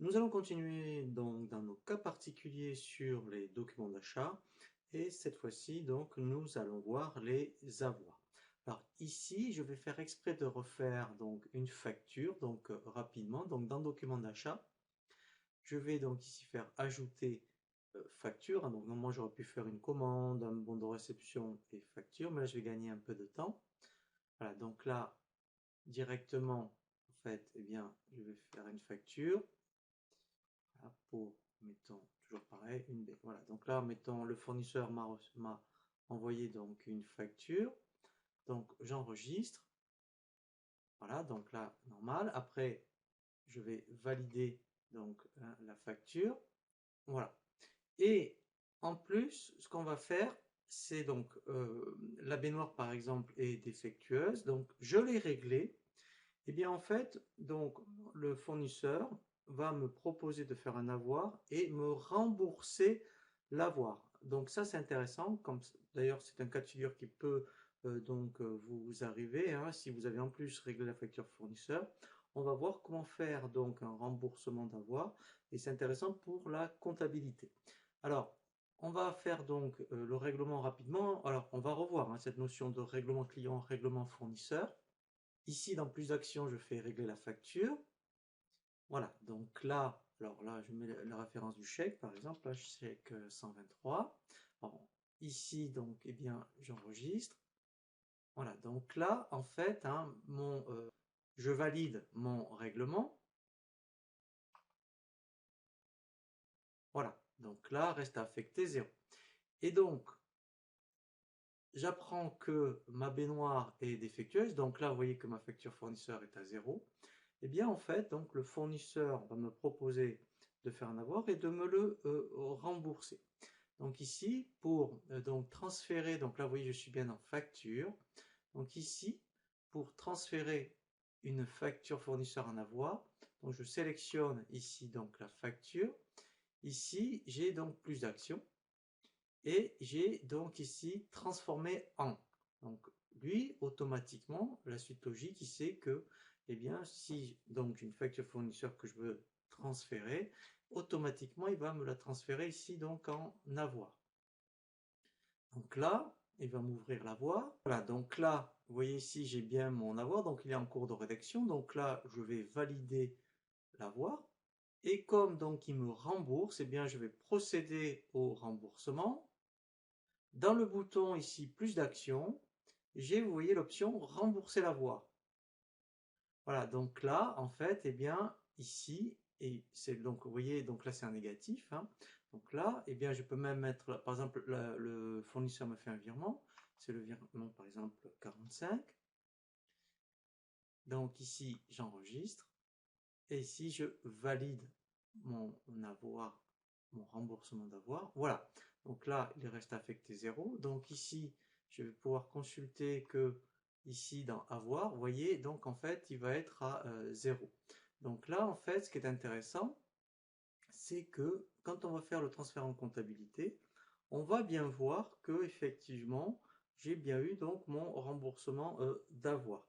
Nous allons continuer donc dans nos cas particuliers sur les documents d'achat et cette fois-ci donc nous allons voir les avoirs. Alors ici je vais faire exprès de refaire donc une facture donc rapidement donc dans document d'achat je vais donc ici faire ajouter facture, hein. Donc normalement j'aurais pu faire une commande, un bon de réception et facture, mais là je vais gagner un peu de temps. Voilà, donc là directement en fait eh bien je vais faire une facture. Voilà, pour, mettons, toujours pareil, une B. Voilà, donc là, mettons, le fournisseur m'a envoyé donc une facture. Donc j'enregistre. Voilà, donc là, normal. Après, je vais valider donc hein, la facture. Voilà. Et en plus, ce qu'on va faire, c'est donc la baignoire par exemple est défectueuse. Donc je l'ai réglée. Et bien en fait, donc le fournisseur va me proposer de faire un avoir et me rembourser l'avoir. Donc ça c'est intéressant, comme d'ailleurs c'est un cas de figure qui peut vous arriver, hein, si vous avez en plus réglé la facture fournisseur. On va voir comment faire donc un remboursement d'avoir et c'est intéressant pour la comptabilité. Alors, on va faire donc le règlement rapidement. Alors, on va revoir hein, cette notion de règlement client, règlement fournisseur. Ici, dans plus d'actions, je fais régler la facture. Voilà, donc là, alors là, je mets la référence du chèque, par exemple, là, chèque 123. Alors, ici, donc, eh bien, j'enregistre. Voilà, donc là, en fait, hein, je valide mon règlement. Voilà, donc là, reste à affecter 0. Et donc, j'apprends que ma baignoire est défectueuse. Donc là, vous voyez que ma facture fournisseur est à 0. Eh bien, en fait, donc le fournisseur va me proposer de faire un avoir et de me le rembourser. Donc ici, pour donc transférer, donc là, vous voyez, je suis bien en facture. Donc ici, pour transférer une facture fournisseur en avoir, donc je sélectionne ici donc la facture. Ici, j'ai donc plus d'actions. Et j'ai donc ici transformé en. Donc lui, automatiquement, la suite logique, il sait que, eh bien, si donc une facture fournisseur que je veux transférer, automatiquement, il va me la transférer ici donc en avoir. Donc là, il va m'ouvrir l'avoir. Voilà, donc là, vous voyez ici, j'ai bien mon avoir, donc il est en cours de rédaction. Donc là, je vais valider l'avoir. Et comme donc il me rembourse, eh bien, je vais procéder au remboursement. Dans le bouton ici plus d'actions, j'ai, vous voyez, l'option rembourser l'avoir. Voilà, donc là, en fait, eh bien, ici, et c'est donc, vous voyez, donc là c'est un négatif, hein. Donc là, eh bien, je peux même mettre, par exemple, le fournisseur me fait un virement, c'est le virement, par exemple, 45. Donc ici, j'enregistre, et ici, je valide mon avoir, mon remboursement d'avoir. Voilà, donc là, il reste affecté 0. Donc ici, je vais pouvoir consulter que ici dans avoir, vous voyez, donc en fait, il va être à 0. Donc là, en fait, ce qui est intéressant, c'est que quand on va faire le transfert en comptabilité, on va bien voir que effectivement, j'ai bien eu donc mon remboursement d'avoir.